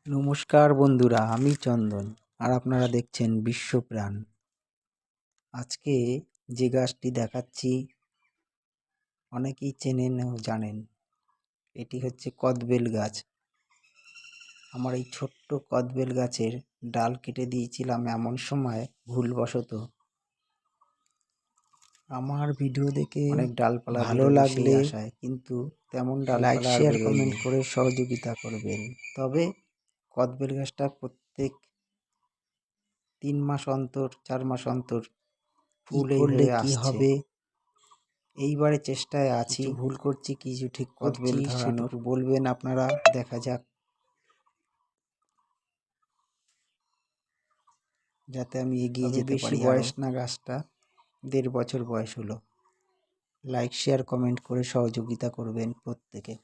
নমস্কার বন্ধুরা, আমি চন্দন আর আপনারা দেখছেন বিশ্বপ্রাণ। আজকে যে গাছটি দেখাচ্ছি অনেকেই চেনেন ও জানেন, এটি হচ্ছে কদবেল গাছ। আমার এই ছোট্ট কদবেল গাছের ডাল কেটে দিয়েছিলাম এমন সময় ভুলবশত। আমার ভিডিও দেখে অনেক ডালপালা ভালো লাগলে কিন্তু তেমন লাইক শেয়ার কমেন্ট করে সহযোগিতা করবেন। তবে কদবেল গাছটা প্রত্যেক 3 মাস অন্তর 4 মাস অন্তর ফুল করলে কি হবে এইবারে চেষ্টায় আছি। ভুল করছি, কিছু ঠিক করছি, সেটুকু বলবেন আপনারা। দেখা যাক যাতে আমি এগিয়ে যেতে পারি। বয়স না গাছটা, 1.5 বছর বয়স হলো। লাইক শেয়ার কমেন্ট করে সহযোগিতা করবেন প্রত্যেকে।